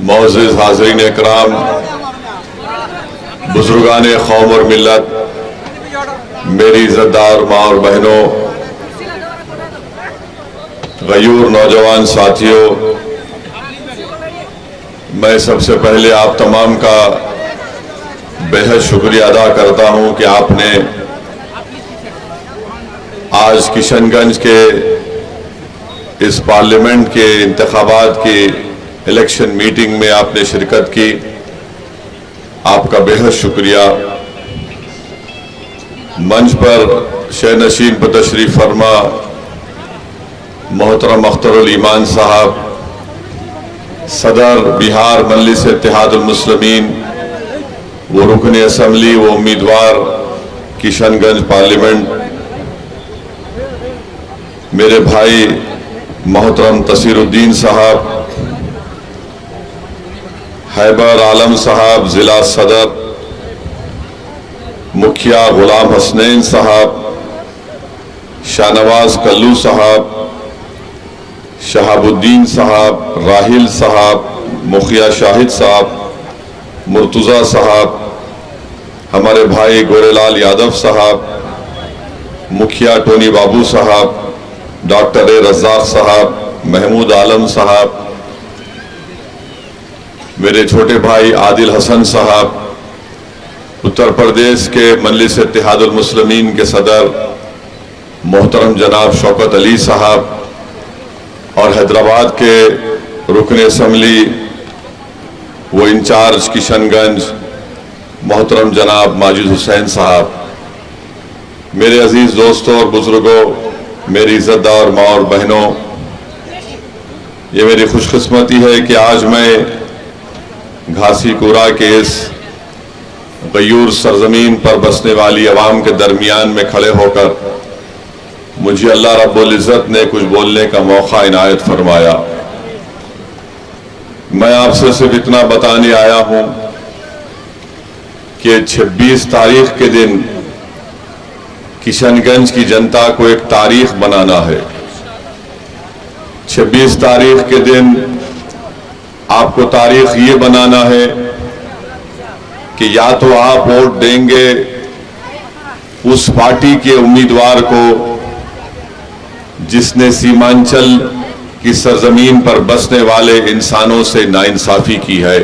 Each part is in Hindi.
मोअज़्ज़िज़ हाज़रीन इकराम, बुज़ुर्गान कौम और मिल्लत, मेरी इज़्ज़तदार माँ और बहनों, गयूर नौजवान साथियों, मैं सबसे पहले आप तमाम का बेहद शुक्रिया अदा करता हूं कि आपने आज किशनगंज के इस पार्लियामेंट के इंतखाबात की इलेक्शन मीटिंग में आपने शिरकत की। आपका बेहद शुक्रिया। मंच पर शहनशीन पर तशरीफ फरमा मोहतरम अख्तरुल ईमान साहब, सदर बिहार मजलिस इत्तेहादुल मुस्लिमीन, वो रुकन असम्बली, वो उम्मीदवार किशनगंज पार्लियामेंट, मेरे भाई मोहतरम तसीरुद्दीन साहब, हैबर आलम साहब जिला सदर, मुखिया गुलाम हसनैन साहब, शाहनवाज कल्लू साहब, शहाबुद्दीन साहब, राहिल साहब, मुखिया शाहिद साहब, मुर्तुज़ा साहब, हमारे भाई गोरेलाल यादव साहब, मुखिया टोनी बाबू साहब, डॉक्टर रज़ाक साहब, महमूद आलम साहब, मेरे छोटे भाई आदिल हसन साहब, उत्तर प्रदेश के मजलिस इत्तेहादुल मुस्लिमीन के सदर मोहतरम जनाब शौकत अली साहब और हैदराबाद के रुकन असम्बली वो इंचार्ज किशनगंज मोहतरम जनाब माजिद हुसैन साहब, मेरे अजीज दोस्तों और बुजुर्गों, मेरी इज़्ज़तदार माँ और बहनों, ये मेरी खुशकिस्मती है कि आज मैं घासीपुरा के इस गयूर सरजमीन पर बसने वाली आवाम के दरमियान में खड़े होकर मुझे अल्लाह रब्बुल इज़्ज़त ने कुछ बोलने का मौका इनायत फरमाया। मैं आपसे सिर्फ इतना बताने आया हूं कि 26 तारीख के दिन किशनगंज की जनता को एक तारीख बनाना है। 26 तारीख के दिन आपको तारीख ये बनाना है कि या तो आप वोट देंगे उस पार्टी के उम्मीदवार को जिसने सीमांचल की सरजमीन पर बसने वाले इंसानों से नाइंसाफी की है,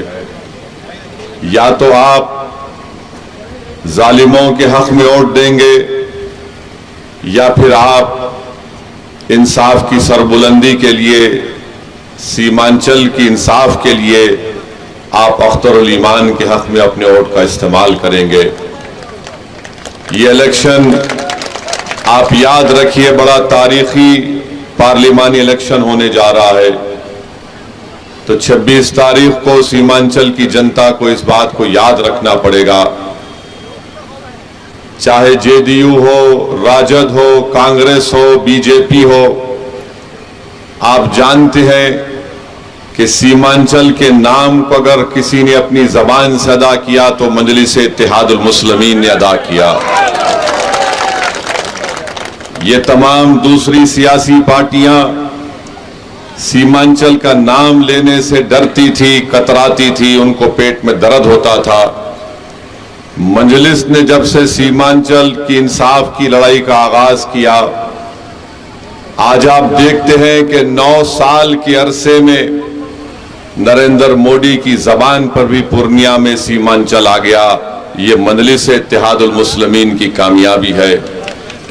या तो आप जालिमों के हक में वोट देंगे, या फिर आप इंसाफ की सरबुलंदी के लिए, सीमांचल की इंसाफ के लिए आप अख्तरुल ईमान के हक में अपने वोट का इस्तेमाल करेंगे। ये इलेक्शन आप याद रखिए बड़ा तारीखी पार्लिमानी इलेक्शन होने जा रहा है। तो 26 तारीख को सीमांचल की जनता को इस बात को याद रखना पड़ेगा, चाहे जेडीयू हो, राजद हो, कांग्रेस हो, बीजेपी हो। आप जानते हैं कि सीमांचल के नाम को अगर किसी ने अपनी जबान से अदा किया तो मजलिस इत्तेहादुल मुस्लिमीन ने अदा किया। ये तमाम दूसरी सियासी पार्टियां सीमांचल का नाम लेने से डरती थी, कतराती थी, उनको पेट में दर्द होता था। मजलिस ने जब से सीमांचल की इंसाफ की लड़ाई का आगाज किया, आज आप देखते हैं कि 9 साल के अरसे में नरेंद्र मोदी की जबान पर भी पूर्णिया में सीमांचल आ गया। ये मजलिस इत्तेहादुल मुस्लिमीन की कामयाबी है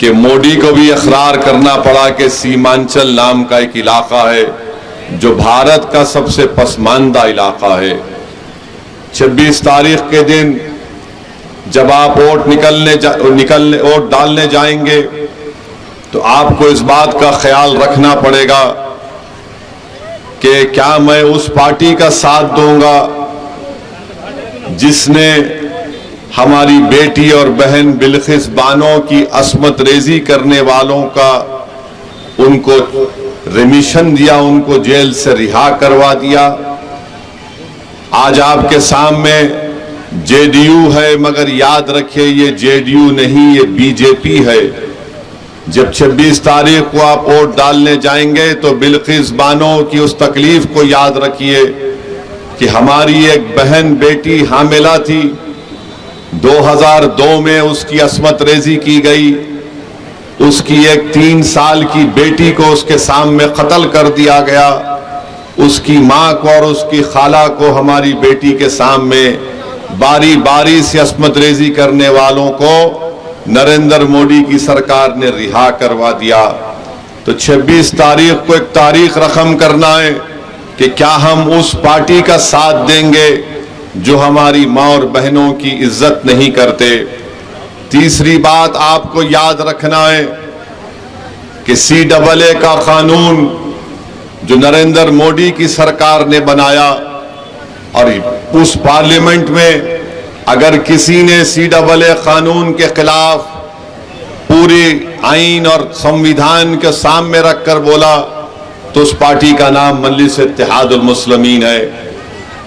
कि मोदी को भी इकरार करना पड़ा कि सीमांचल नाम का एक इलाका है जो भारत का सबसे पसमानदा इलाका है। 26 तारीख के दिन जब आप वोट डालने जाएंगे तो आपको इस बात का ख्याल रखना पड़ेगा कि क्या मैं उस पार्टी का साथ दूंगा जिसने हमारी बेटी और बहन बिल्किस बानो की अस्मत रेजी करने वालों का उनको रिमिशन दिया, उनको जेल से रिहा करवा दिया। आज आपके सामने जेडीयू है, मगर याद रखिए ये जेडीयू नहीं, ये बीजेपी है। जब 26 तारीख को आप वोट डालने जाएंगे तो बिल्किस बानो की उस तकलीफ को याद रखिए कि हमारी एक बहन बेटी हामिला थी, 2002 में उसकी अस्मत रेजी की गई। उसकी एक 3 साल की बेटी को उसके सामने कत्ल कर दिया गया। उसकी मां को और उसकी खाला को हमारी बेटी के सामने बारी बारी से अस्मत रेजी करने वालों को नरेंद्र मोदी की सरकार ने रिहा करवा दिया। तो 26 तारीख को एक तारीख रकम करना है कि क्या हम उस पार्टी का साथ देंगे जो हमारी माँ और बहनों की इज्जत नहीं करते। तीसरी बात आपको याद रखना है कि CAA का कानून जो नरेंद्र मोदी की सरकार ने बनाया, और उस पार्लियामेंट में अगर किसी ने CAA कानून के खिलाफ पूरी आईन और संविधान के सामने रखकर बोला तो उस पार्टी का नाम मजलिस इत्तेहादुल मुस्लिमीन है।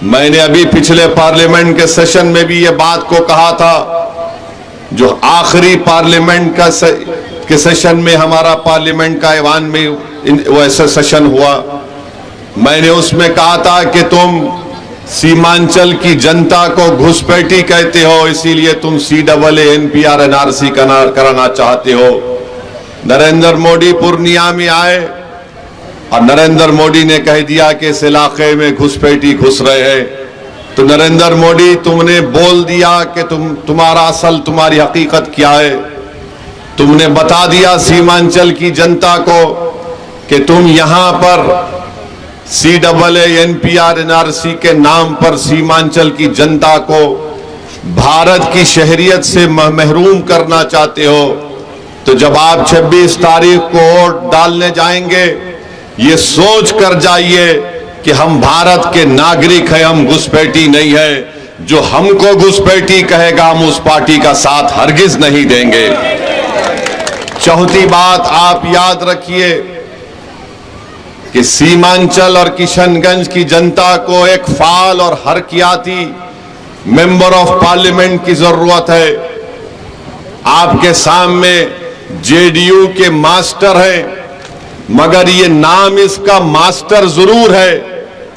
मैंने अभी पिछले पार्लियामेंट के सेशन में भी ये बात को कहा था, जो आखिरी पार्लियामेंट के सेशन में हमारा पार्लियामेंट का ऐवान में वैसे सेशन हुआ, मैंने उसमें कहा था कि तुम सीमांचल की जनता को घुसपैठी कहते हो, इसीलिए तुम CAA NPR NRC कराना चाहते हो। नरेंद्र मोदी पूर्णिया में आए और नरेंद्र मोदी ने कह दिया कि इस इलाके में घुसपैठी घुस रहे हैं। तो नरेंद्र मोदी तुमने बोल दिया कि तुम्हारी हकीकत क्या है। तुमने बता दिया सीमांचल की जनता को कि तुम यहां पर CAA NPR NRC के नाम पर सीमांचल की जनता को भारत की शहरियत से महरूम करना चाहते हो। तो जब आप 26 तारीख को वोट डालने जाएंगे, ये सोच कर जाइए कि हम भारत के नागरिक हैं, हम घुसपैठी नहीं है। जो हमको घुसपैठी कहेगा हम उस पार्टी का साथ हरगिज नहीं देंगे। चौथी बात आप याद रखिए कि सीमांचल और किशनगंज की जनता को एक फाल और हरकियाती मेंबर ऑफ पार्लियामेंट की जरूरत है। आपके सामने JDU के मास्टर है, मगर ये नाम इसका मास्टर जरूर है,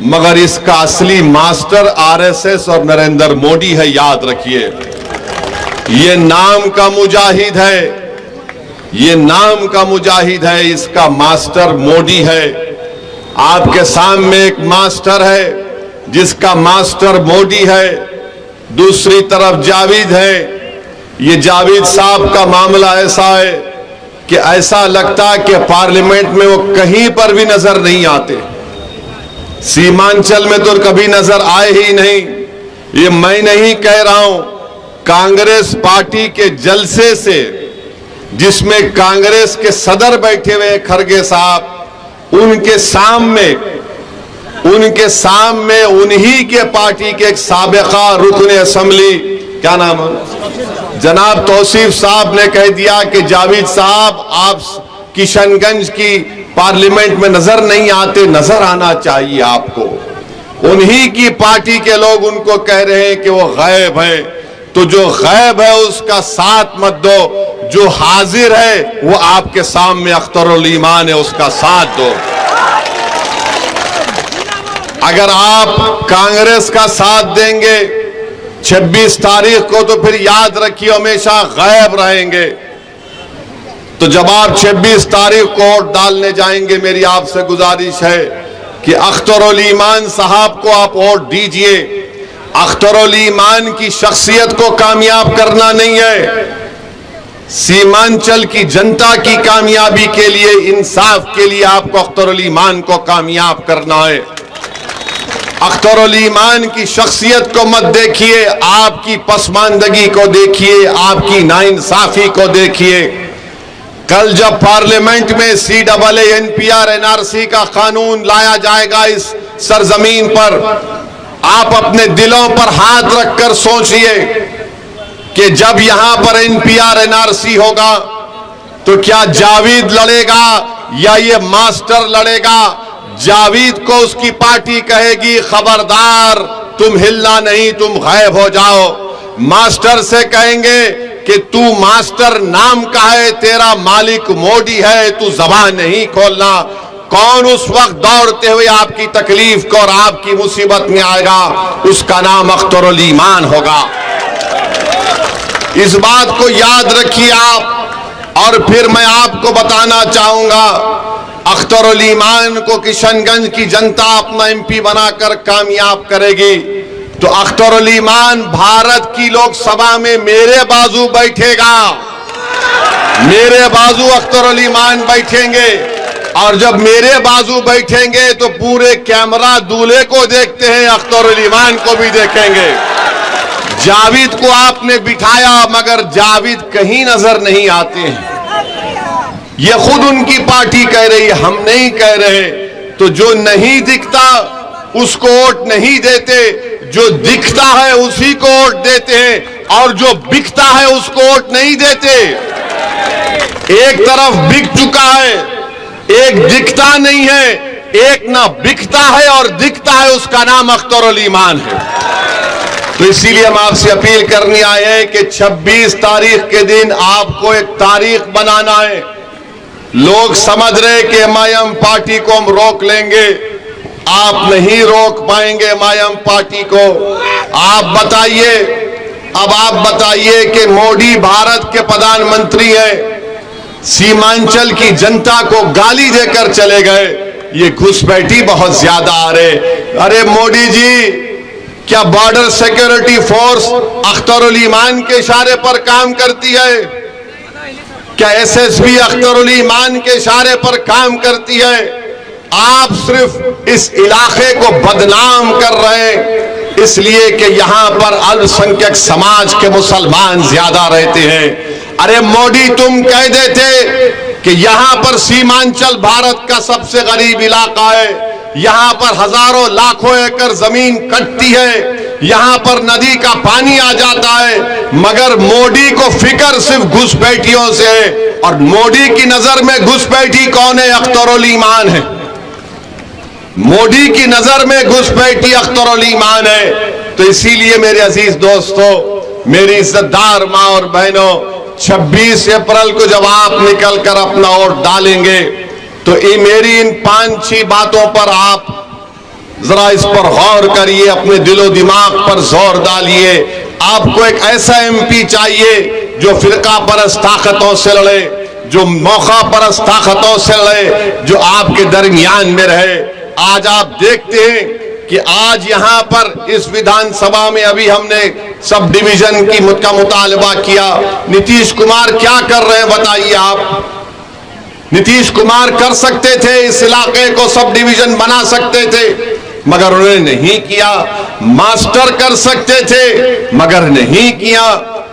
मगर इसका असली मास्टर RSS और नरेंद्र मोदी है। याद रखिए, ये नाम का मुजाहिद है, ये नाम का मुजाहिद है, इसका मास्टर मोदी है। आपके सामने एक मास्टर है जिसका मास्टर मोदी है, दूसरी तरफ जावेद है। ये जावेद साहब का मामला ऐसा है कि ऐसा लगता है कि पार्लियामेंट में वो कहीं पर भी नजर नहीं आते। सीमांचल में तो कभी नजर आए ही नहीं। ये मैं नहीं कह रहा हूं, कांग्रेस पार्टी के जलसे से, जिसमें कांग्रेस के सदर बैठे हुए खड़गे साहब, उनके सामने उन्हीं के पार्टी के एक साबिका रुकने असेंबली, क्या नाम है, जनाब तौसीफ साहब ने कह दिया कि जावेद साहब आप किशनगंज की पार्लियामेंट में नजर नहीं आते, नजर आना चाहिए आपको। उन्हीं की पार्टी के लोग उनको कह रहे हैं कि वो गायब है। तो जो गायब है उसका साथ मत दो, जो हाजिर है वो आपके सामने अख्तरुल ईमान है, उसका साथ दो। अगर आप कांग्रेस का साथ देंगे 26 तारीख को, तो फिर याद रखिए हमेशा गायब रहेंगे। तो जब आप 26 तारीख को वोट डालने जाएंगे, मेरी आपसे गुजारिश है कि अख्तरुल ईमान साहब को आप वोट दीजिए। अख्तरुल ईमान की शख्सियत को कामयाब करना नहीं है, सीमांचल की जनता की कामयाबी के लिए, इंसाफ के लिए आपको अख्तरुल ईमान को कामयाब करना है। अख्तरुल ईमान की शख्सियत को मत देखिए, आपकी पसमानदगी को देखिए, आपकी नाइंसाफी को देखिए। कल जब पार्लियामेंट में CAA NPR NRC का कानून लाया जाएगा इस सरजमीन पर, आप अपने दिलों पर हाथ रखकर सोचिए कि जब यहां पर NPR NRC होगा तो क्या जावेद लड़ेगा या ये मास्टर लड़ेगा? जावेद को उसकी पार्टी कहेगी खबरदार तुम हिलना नहीं, तुम गायब हो जाओ। मास्टर से कहेंगे कि तू मास्टर नाम का है, तेरा मालिक मोदी है, तू जबान नहीं खोलना। कौन उस वक्त दौड़ते हुए आपकी तकलीफ को और आपकी मुसीबत में आएगा? उसका नाम अख्तरुल ईमान होगा। इस बात को याद रखिए आप। और फिर मैं आपको बताना चाहूंगा, अख्तरुल ईमान को किशनगंज की जनता अपना एमपी बनाकर कामयाब करेगी तो अख्तरुल ईमान भारत की लोकसभा में मेरे बाजू बैठेगा। मेरे बाजू अख्तरुल ईमान बैठेंगे। और जब मेरे बाजू बैठेंगे तो पूरे कैमरा दूल्हे को देखते हैं, अख्तरुल ईमान को भी देखेंगे। जावेद को आपने बिठाया मगर जावेद कहीं नजर नहीं आते हैं। ये खुद उनकी पार्टी कह रही है, हम नहीं कह रहे। तो जो नहीं दिखता उसको वोट नहीं देते, जो दिखता है उसी को वोट देते हैं, और जो बिकता है उसको वोट नहीं देते। एक तरफ बिक चुका है, एक दिखता नहीं है, एक ना बिकता है और दिखता है, उसका नाम अख्तरुल ईमान है। तो इसीलिए हम आपसे अपील करने आए हैं कि 26 तारीख के दिन आपको एक तारीख बनाना है। लोग समझ रहे कि एमआईएम पार्टी को हम रोक लेंगे, आप नहीं रोक पाएंगे एमआईएम पार्टी को। आप बताइए, अब आप बताइए कि मोदी भारत के प्रधानमंत्री हैं, सीमांचल की जनता को गाली देकर चले गए। ये घुसपैठी बहुत ज्यादा आ रहे। अरे मोदी जी, क्या बॉर्डर सिक्योरिटी फोर्स अख्तरुल ईमान के इशारे पर काम करती है? क्या एसएसबी अख्तरुल ईमान के इशारे पर काम करती है? आप सिर्फ इस इलाके को बदनाम कर रहे हैं इसलिए कि यहां पर अल्पसंख्यक समाज के मुसलमान ज्यादा रहते हैं। अरे मोदी, तुम कह देते कि यहां पर सीमांचल भारत का सबसे गरीब इलाका है, यहां पर हजारों लाखों एकड़ जमीन कटती है, यहां पर नदी का पानी आ जाता है, मगर मोदी को फिक्र सिर्फ घुसपैठियों से है। और मोदी की नजर में घुसपैठी कौन है? अख्तरुल ईमान है। मोदी की नजर में घुसपैठी अख्तरुल ईमान है। तो इसीलिए मेरे अजीज दोस्तों, मेरी इज्जतदार माँ और बहनों, 26 अप्रैल को जब आप निकलकर अपना वोट डालेंगे तो मेरी इन 5-6 बातों पर आप जरा इस पर गौर करिए, अपने दिलो दिमाग पर जोर डालिए। आपको एक ऐसा एमपी चाहिए जो फिरका परस्त ताकतों से लड़े, जो मौका परस्त ताकतों से लड़े, जो आपके दरमियान में रहे। आज आप देखते हैं कि आज यहां पर इस विधानसभा में अभी हमने सब डिवीजन की का मुतालबा किया। नीतीश कुमार क्या कर रहे हैं बताइए आप? नीतीश कुमार कर सकते थे, इस इलाके को सब डिवीजन बना सकते थे, मगर उन्होंने नहीं किया। मास्टर कर सकते थे मगर नहीं किया।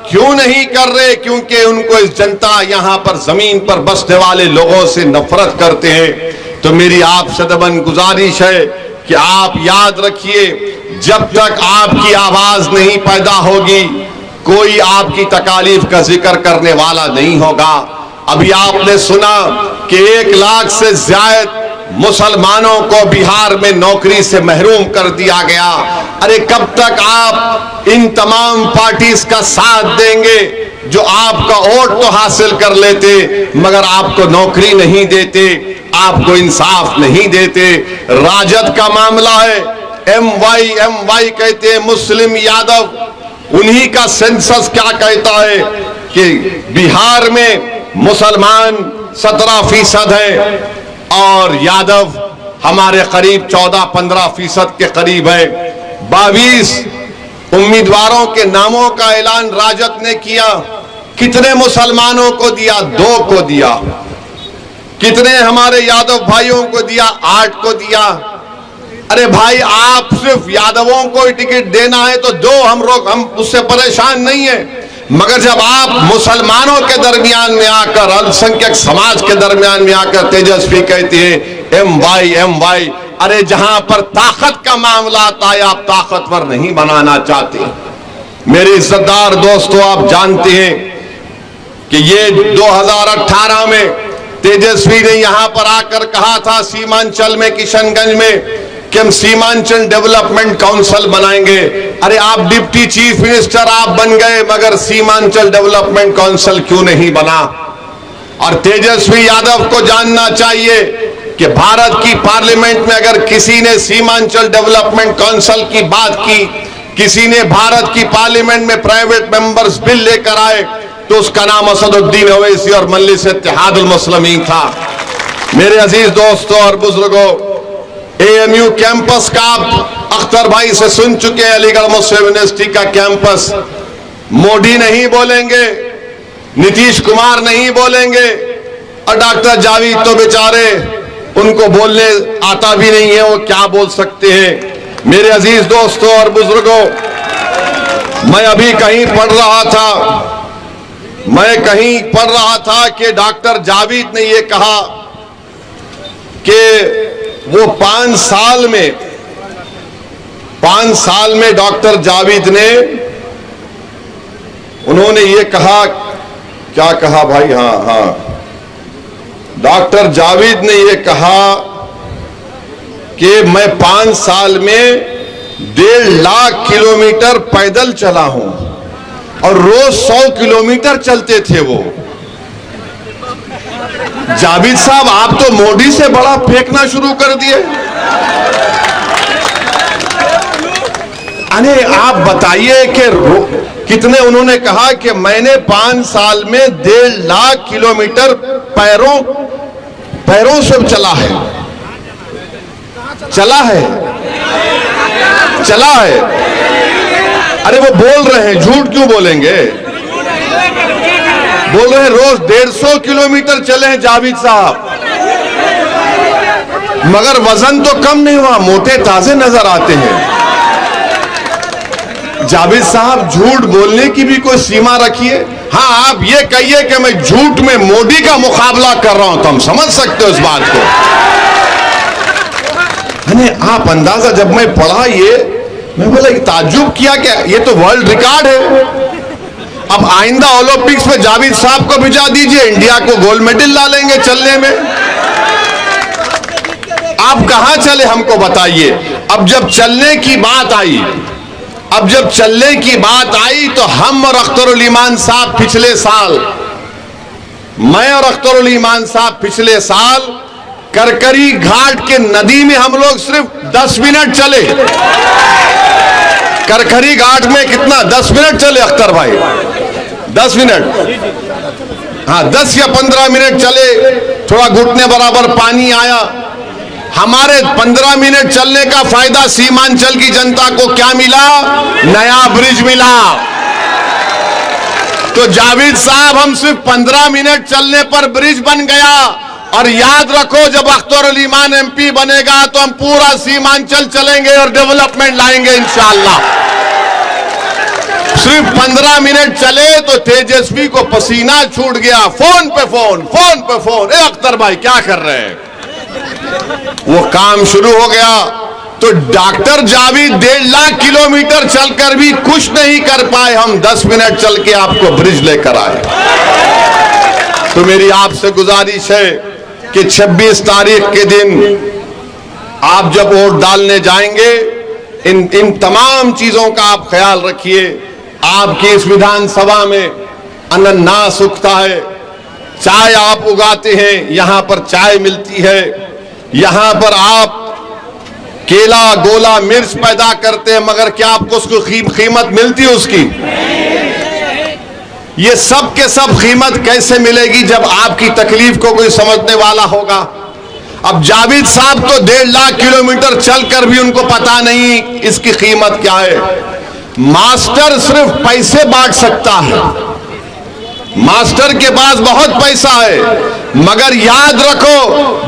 क्यों नहीं कर रहे? क्योंकि उनको इस जनता यहां पर जमीन पर बसने वाले लोगों से नफरत करते हैं। तो मेरी आपसे दबन गुजारिश है कि आप याद रखिए, जब तक आपकी आवाज नहीं पैदा होगी कोई आपकी तकालीफ का जिक्र करने वाला नहीं होगा। अभी आपने सुना कि 1 लाख से ज्यादा मुसलमानों को बिहार में नौकरी से महरूम कर दिया गया। अरे कब तक आप इन तमाम पार्टीज का साथ देंगे जो आपका वोट तो हासिल कर लेते मगर आपको नौकरी नहीं देते, आपको इंसाफ नहीं देते? राजद का मामला है, एमवाई कहते हैं मुस्लिम यादव। उन्हीं का सेंसस क्या कहता है कि बिहार में मुसलमान 17% है और यादव हमारे करीब 14-15% के करीब है। 22 उम्मीदवारों के नामों का ऐलान राजद ने किया। कितने मुसलमानों को दिया? 2 को दिया। कितने हमारे यादव भाइयों को दिया? 8 को दिया। अरे भाई, आप सिर्फ यादवों को टिकट देना है तो दो, हम उससे परेशान नहीं है, मगर जब आप मुसलमानों के दरमियान में आकर, अल्पसंख्यक समाज के दरमियान में आकर तेजस्वी कहती है एम वाई, अरे जहां पर ताकत का मामला आता है आप ताकतवर नहीं बनाना चाहते। मेरे इज्जतदार दोस्तों, आप जानते हैं कि ये 2018 में तेजस्वी ने यहां पर आकर कहा था सीमांचल में, किशनगंज में, कि हम सीमांचल डेवलपमेंट काउंसिल बनाएंगे। अरे आप डिप्टी चीफ मिनिस्टर आप बन गए मगर सीमांचल डेवलपमेंट काउंसिल क्यों नहीं बना? और तेजस्वी यादव को जानना चाहिए कि भारत की पार्लियामेंट में अगर किसी ने सीमांचल डेवलपमेंट काउंसिल की बात की, किसी ने भारत की पार्लियामेंट में प्राइवेट मेंबर्स बिल लेकर आए, तो उसका नाम असदुद्दीन ओवैसी और मजलिस इत्तेहादुल मुस्लिमीन था। मेरे अजीज दोस्तों और बुजुर्गों, एएमयू कैंपस का आप अख्तर भाई से सुन चुके हैं, अलीगढ़ मुस्लिम यूनिवर्सिटी का कैंपस। मोदी नहीं बोलेंगे, नीतीश कुमार नहीं बोलेंगे, और डॉक्टर जावेद तो बेचारे उनको बोलने आता भी नहीं है, वो क्या बोल सकते हैं। मेरे अजीज दोस्तों और बुजुर्गों, मैं अभी कहीं पढ़ रहा था कि डॉक्टर जावेद ने यह कहा कि वो 5 साल में डॉक्टर जावेद ने, उन्होंने ये कहा, क्या कहा भाई, हाँ, डॉक्टर जावेद ने ये कहा कि मैं 5 साल में 1.5 लाख किलोमीटर पैदल चला हूं, और रोज 100 किलोमीटर चलते थे वो। जावेद साहब, आप तो मोदी से बड़ा फेंकना शुरू कर दिए। अरे आप बताइए कि कितने, उन्होंने कहा कि मैंने 5 साल में 1.5 लाख किलोमीटर पैरों से चला है। अरे वो बोल रहे हैं, झूठ क्यों बोलेंगे, बोल रहे हैं रोज 150 किलोमीटर चले हैं जावेद साहब, मगर वजन तो कम नहीं हुआ, मोटे ताजे नजर आते हैं। जावेद साहब, झूठ बोलने की भी कोई सीमा रखिए। हाँ, आप ये कहिए कि मैं झूठ में मोदी का मुकाबला कर रहा हूं, तो हम समझ सकते हो इस बात को। आप अंदाजा, जब मैं पढ़ा ये, मैं बोला, ताज्जुब किया क्या, ये तो वर्ल्ड रिकॉर्ड है। अब आइंदा ओलंपिक्स में जावेद साहब को भिजा दीजिए, इंडिया को गोल्ड मेडल ला लेंगे चलने में। आप कहां चले हमको बताइए। अब जब चलने की बात आई, तो हम और अख्तरुल ईमान साहब पिछले साल, मैं और अख्तरुल ईमान साहब पिछले साल करकरी घाट के नदी में हम लोग सिर्फ 10 मिनट चले। करकरी घाट में कितना, 10 मिनट चले अख्तर भाई, 10 मिनट, हाँ 10 या 15 मिनट चले, थोड़ा घुटने बराबर पानी आया। हमारे 15 मिनट चलने का फायदा सीमांचल की जनता को क्या मिला, नया ब्रिज मिला। तो जावेद साहब, हम सिर्फ 15 मिनट चलने पर ब्रिज बन गया। और याद रखो, जब अख्तरुल ईमान एमपी बनेगा तो हम पूरा सीमांचल चलेंगे और डेवलपमेंट लाएंगे इंशाअल्लाह। सिर्फ 15 मिनट चले तो तेजस्वी को पसीना छूट गया, फोन पे फोन, ए अख्तर भाई क्या कर रहे हैं, वो काम शुरू हो गया। तो डॉक्टर जावेद 1.5 लाख किलोमीटर चलकर भी कुछ नहीं कर पाए, हम 10 मिनट चल के आपको ब्रिज लेकर आए। तो मेरी आपसे गुजारिश है कि 26 तारीख के दिन आप जब वोट डालने जाएंगे, इन तमाम चीजों का आप ख्याल रखिए। आपकी इस विधानसभा में अनानास उगता है, चाय आप उगाते हैं, यहां पर चाय मिलती है, यहां पर आप केला, गोला, मिर्च पैदा करते हैं, मगर क्या आपको उसको कीमत मिलती है उसकी? ये सब के सब कीमत कैसे मिलेगी जब आपकी तकलीफ को कोई समझने वाला होगा। अब जावेद साहब तो 1.5 लाख किलोमीटर चलकर भी उनको पता नहीं इसकी कीमत क्या है। मास्टर सिर्फ पैसे बांट सकता है, मास्टर के पास बहुत पैसा है, मगर याद रखो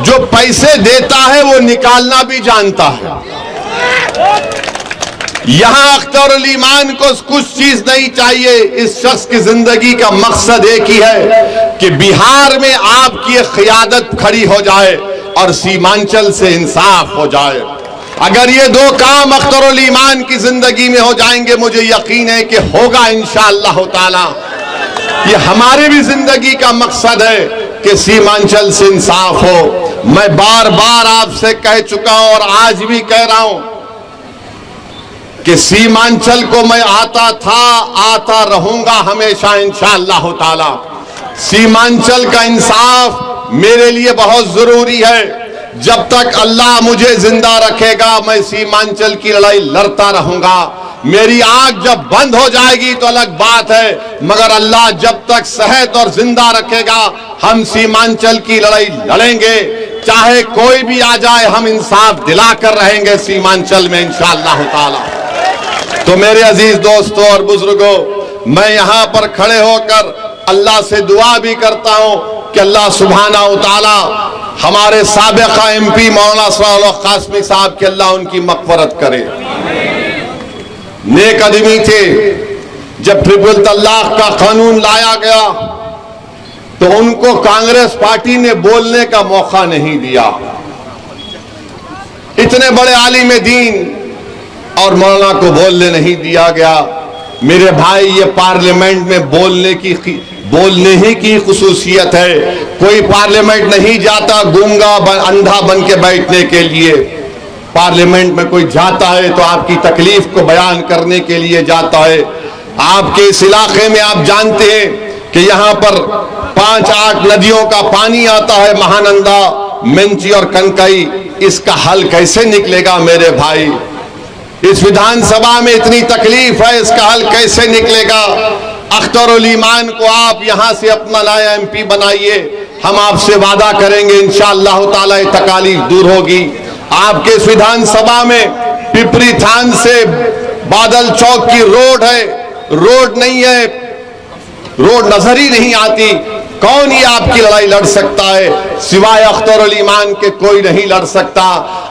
जो पैसे देता है वो निकालना भी जानता है। यहां अख्तरुल ईमान को कुछ चीज नहीं चाहिए, इस शख्स की जिंदगी का मकसद एक ही है कि बिहार में आपकी एक क़ियादत खड़ी हो जाए और सीमांचल से इंसाफ हो जाए। अगर ये 2 काम अख्तरुल ईमान की जिंदगी में हो जाएंगे, मुझे यकीन है कि होगा इंशाअल्लाह ताला। ये हमारे भी जिंदगी का मकसद है कि सीमांचल से इंसाफ हो। मैं बार बार आपसे कह चुका हूं और आज भी कह रहा हूं कि सीमांचल को मैं आता रहूंगा हमेशा इंशाअल्लाह ताला। सीमांचल का इंसाफ मेरे लिए बहुत जरूरी है। जब तक अल्लाह मुझे जिंदा रखेगा मैं सीमांचल की लड़ाई लड़ता रहूंगा। मेरी आंख जब बंद हो जाएगी तो अलग बात है, मगर अल्लाह जब तक सेहत और जिंदा रखेगा हम सीमांचल की लड़ाई लड़ेंगे। चाहे कोई भी आ जाए हम इंसाफ दिलाकर रहेंगे सीमांचल में इंशाअल्लाह ताला। तो मेरे अजीज दोस्तों और बुजुर्गों, मैं यहां पर खड़े होकर अल्लाह से दुआ भी करता हूं कि अल्लाह सुब्हाना व तआला हमारे साबिका एमपी मौलाना सलाउल कासमी साहब के अल्लाह उनकी मग़फ़िरत करे। नेक आदमी थे। जब ट्रिपल तलाक का कानून लाया गया तो उनको कांग्रेस पार्टी ने बोलने का मौका नहीं दिया। इतने बड़े आलिम दीन और मौलाना को बोलने नहीं दिया गया। मेरे भाई, ये पार्लियामेंट में बोलने ही की खुसूसियत है। कोई पार्लियामेंट नहीं जाता गूंगा अंधा बन के बैठने के लिए। पार्लियामेंट में कोई जाता है तो आपकी तकलीफ को बयान करने के लिए जाता है। आपके इस इलाके में आप जानते हैं कि यहाँ पर 5-8 नदियों का पानी आता है, महानंदा, मेंची और कनकई। इसका हल कैसे निकलेगा मेरे भाई? इस विधानसभा में इतनी तकलीफ है, इसका हल कैसे निकलेगा? अख्तरुल ईमान को आप यहां से अपना नया एमपी बनाइए। हम आपसे वादा करेंगे इंशाअल्लाह ताला ये तकालीफ दूर होगी। आपके इस विधानसभा में पिपरी थान से बादल चौक की रोड है, रोड नहीं है, रोड नजर ही नहीं आती। कौन ये आपकी लड़ाई लड़ सकता है? सिवाय अख्तरुल ईमान के कोई नहीं लड़ सकता।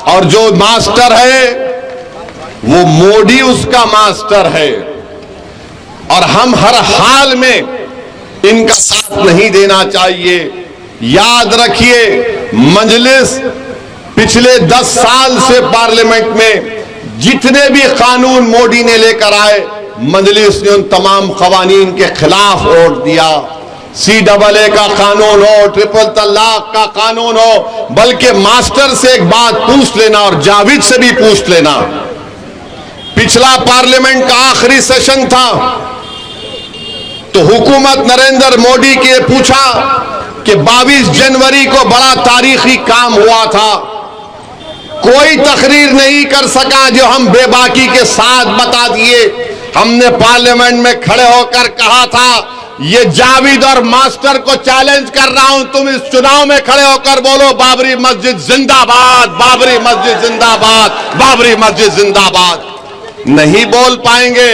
और जो मास्टर है वो मोदी उसका मास्टर है, और हम हर हाल में इनका साथ नहीं देना चाहिए। याद रखिए, मजलिस पिछले 10 साल से पार्लियामेंट में जितने भी कानून मोदी ने लेकर आए, मजलिस ने उन तमाम कवानीन के खिलाफ वोट दिया। CAA का कानून हो, ट्रिपल तलाक का कानून हो, बल्कि मास्टर से एक बात पूछ लेना और जावेद से भी पूछ लेना। पिछला पार्लियामेंट का आखिरी सेशन था तो हुकूमत नरेंद्र मोदी के पूछा कि 22 जनवरी को बड़ा तारीखी काम हुआ था, कोई तकरीर नहीं कर सका जो हम बेबाकी के साथ बता दिए। हमने पार्लियामेंट में खड़े होकर कहा था, ये जावेद और मास्टर को चैलेंज कर रहा हूं, तुम इस चुनाव में खड़े होकर बोलो बाबरी मस्जिद जिंदाबाद, बाबरी मस्जिद जिंदाबाद, बाबरी मस्जिद जिंदाबाद। नहीं बोल पाएंगे।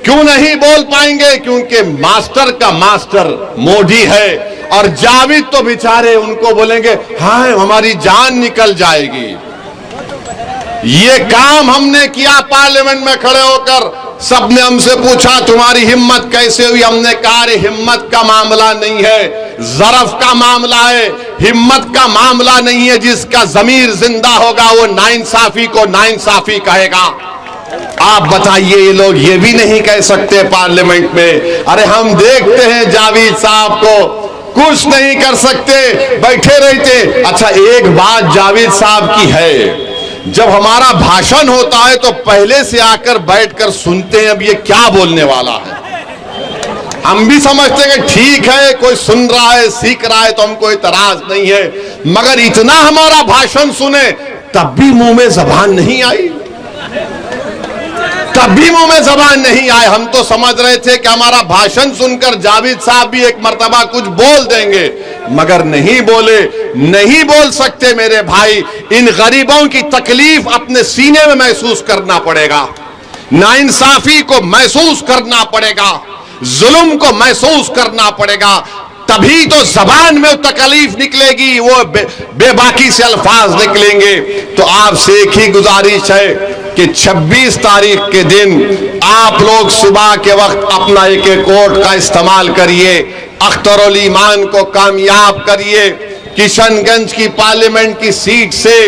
क्यों नहीं बोल पाएंगे? क्योंकि मास्टर का मास्टर मोदी है, और जावेद तो बेचारे उनको बोलेंगे हाँ हमारी जान निकल जाएगी। ये काम हमने किया पार्लियामेंट में खड़े होकर। सबने हमसे पूछा तुम्हारी हिम्मत कैसे हुई? हमने कहा हिम्मत का मामला नहीं है, ज़रफ का मामला है। हिम्मत का मामला नहीं है। जिसका ज़मीर जिंदा होगा वो नाइंसाफी को नाइंसाफी कहेगा। आप बताइए, ये लोग ये भी नहीं कह सकते पार्लियामेंट में? अरे हम देखते हैं जावेद साहब को, कुछ नहीं कर सकते, बैठे रहते। अच्छा, एक बात जावेद साहब की है, जब हमारा भाषण होता है तो पहले से आकर बैठकर सुनते हैं अब ये क्या बोलने वाला है। हम भी समझते हैं कि ठीक है, कोई सुन रहा है, सीख रहा है, तो हमको इतराज नहीं है। मगर इतना हमारा भाषण सुने तब भी मुंह में जबान नहीं आई, तब भी मुंह में जबान नहीं आए। हम तो समझ रहे थे कि हमारा भाषण सुनकर जावेद साहब भी एक मर्तबा कुछ बोल देंगे, मगर नहीं बोले। नहीं बोल सकते मेरे भाई। इन गरीबों की तकलीफ अपने सीने में महसूस करना पड़ेगा, नाइंसाफी को महसूस करना पड़ेगा, जुल्म को महसूस करना पड़ेगा, तभी तो जबान में तकलीफ निकलेगी, वो बेबाकी से अल्फाज निकलेंगे। तो आपसे एक ही गुजारिश है कि 26 तारीख के दिन आप लोग सुबह के वक्त अपना एक वोट का इस्तेमाल करिए, अख्तरुल ईमान को कामयाब करिए। किशनगंज की पार्लियामेंट की सीट से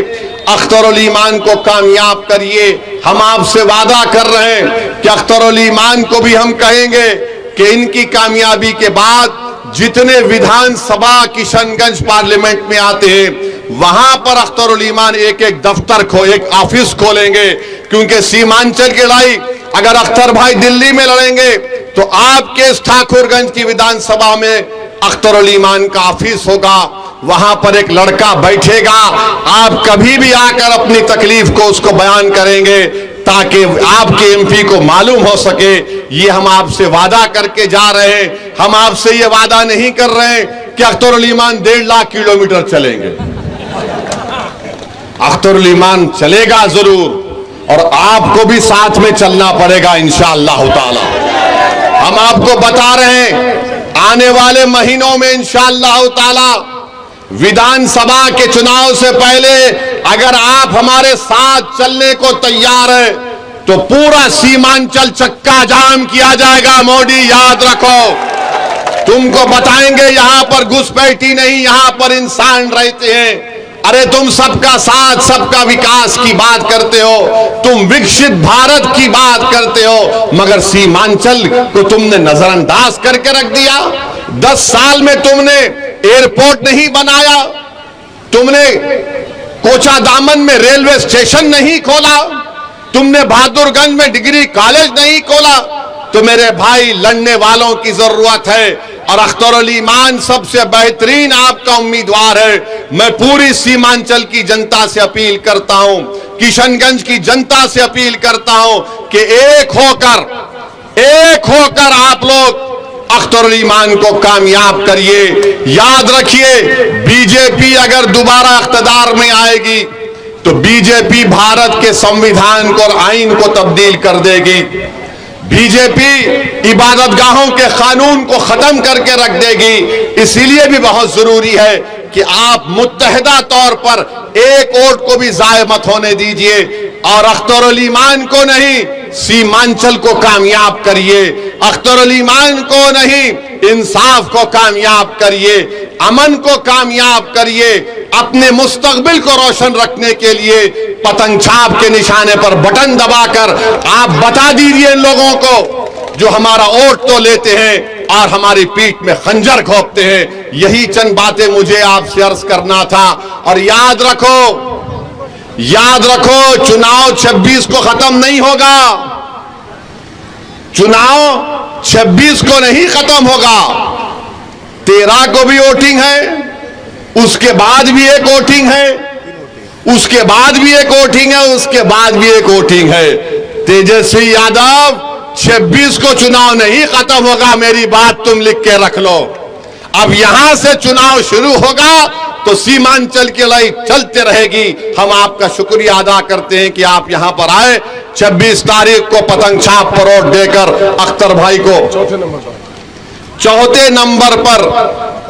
अख्तरुल ईमान को कामयाब करिए। हम आपसे वादा कर रहे हैं कि अख्तरुल ईमान को भी हम कहेंगे कि इनकी कामयाबी के बाद जितने विधानसभा किशनगंज पार्लियामेंट में आते हैं वहां पर अख्तरुल ईमान एक एक दफ्तर एक ऑफिस खोलेंगे। क्योंकि सीमांचल की लड़ाई अगर अख्तर भाई दिल्ली में लड़ेंगे तो आपके इस ठाकुरगंज की विधानसभा में अख्तरुल ईमान का ऑफिस होगा। वहां पर एक लड़का बैठेगा, आप कभी भी आकर अपनी तकलीफ को उसको बयान करेंगे ताकि आपके एमपी को मालूम हो सके ये हम आपसे वादा करके जा रहे हैं। हम आपसे ये वादा नहीं कर रहे हैं कि अख्तरुल ईमान 1.5 लाख किलोमीटर चलेंगे। अख्तरुल ईमान चलेगा जरूर और आपको भी साथ में चलना पड़ेगा इंशाअल्लाह ताला। हम आपको बता रहे हैं आने वाले महीनों में इंशाअल्लाह ताला विधानसभा के चुनाव से पहले अगर आप हमारे साथ चलने को तैयार है तो पूरा सीमांचल चक्का जाम किया जाएगा। मोदी याद रखो, तुमको बताएंगे यहां पर घुसपैठी नहीं, यहां पर इंसान रहते हैं। अरे तुम सबका साथ सबका विकास की बात करते हो, तुम विकसित भारत की बात करते हो, मगर सीमांचल को तुमने नजरअंदाज करके रख दिया। 10 साल में तुमने एयरपोर्ट नहीं बनाया, तुमने कोचा दामन में रेलवे स्टेशन नहीं खोला, तुमने बहादुरगंज में डिग्री कॉलेज नहीं खोला। तो मेरे भाई लड़ने वालों की जरूरत है और अख्तरुल ईमान सबसे बेहतरीन आपका उम्मीदवार है। मैं पूरी सीमांचल की जनता से अपील करता हूं, किशनगंज की जनता से अपील करता हूं कि एक होकर आप लोग अख्तरुल ईमान को कामयाब करिए। याद रखिए, बीजेपी अगर दोबारा इख्तिदार में आएगी तो बीजेपी भारत के संविधान को और आईन को तब्दील कर देगी। बीजेपी इबादतगाहों के कानून को खत्म करके रख देगी। इसीलिए भी बहुत जरूरी है कि आप मुत्तहिदा तौर पर एक वोट को भी जाया मत होने दीजिए और अख्तरुल ईमान को नहीं, सीमांचल को कामयाब करिए। अख्तरुल ईमान को नहीं, इंसाफ को कामयाब करिए, अमन को कामयाब करिए। अपने मुस्तकबिल को रोशन रखने के लिए पतंग छाप के निशाने पर बटन दबाकर आप बता दीजिए इन लोगों को जो हमारा वोट तो लेते हैं और हमारी पीठ में खंजर घोंपते हैं। यही चंद बातें मुझे आपसे अर्ज करना था। और याद रखो चुनाव 26 को खत्म नहीं होगा, चुनाव 26 को नहीं खत्म होगा। 13 को भी वोटिंग है, उसके बाद भी एक वोटिंग है, उसके बाद भी एक वोटिंग है, उसके बाद भी एक वोटिंग है। तेजस्वी यादव 26 को चुनाव नहीं खत्म होगा, मेरी बात तुम लिख के रख लो। अब यहां से चुनाव शुरू होगा तो सीमांचल की लड़ाई चलते रहेगी। हम आपका शुक्रिया अदा करते हैं कि आप यहां पर आए। 26 तारीख को पतंग छाप पर वोट देकर अख्तर भाई को चौथे नंबर पर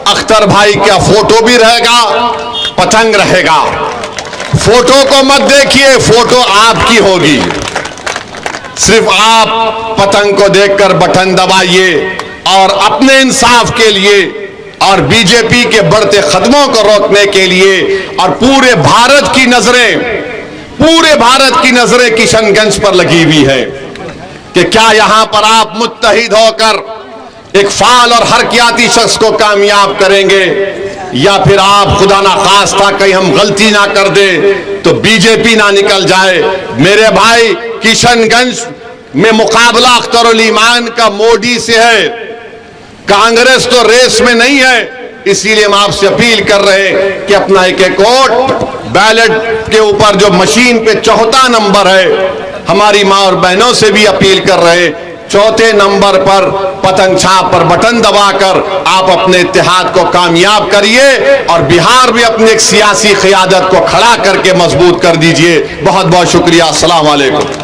अख्तर भाई का फोटो भी रहेगा, पतंग रहेगा। फोटो को मत देखिए, फोटो आपकी होगी, सिर्फ आप पतंग को देखकर बटन दबाइए और अपने इंसाफ के लिए और बीजेपी के बढ़ते कदमों को रोकने के लिए और पूरे भारत की नजरें किशनगंज पर लगी हुई है कि क्या यहां पर आप मुत्तहिद होकर एक फाल और हरकियाती शख्स को कामयाब करेंगे या फिर आप खुदा ना खास्ता कहीं हम गलती ना कर दे तो बीजेपी ना निकल जाए। मेरे भाई, किशनगंज में मुकाबला अख्तरुल ईमान का मोदी से है, कांग्रेस तो रेस में नहीं है। इसीलिए हम आपसे अपील कर रहे हैं कि अपना एक वोट बैलेट के ऊपर जो मशीन पे चौथा नंबर है, हमारी मां और बहनों से भी अपील कर रहे हैं, चौथे नंबर पर पतंग छाप पर बटन दबाकर आप अपने इत्तेहाद को कामयाब करिए और बिहार में अपनी एक सियासी क़ियादत को खड़ा करके मजबूत कर दीजिए। बहुत बहुत शुक्रिया। अस्सलाम वालेकुम।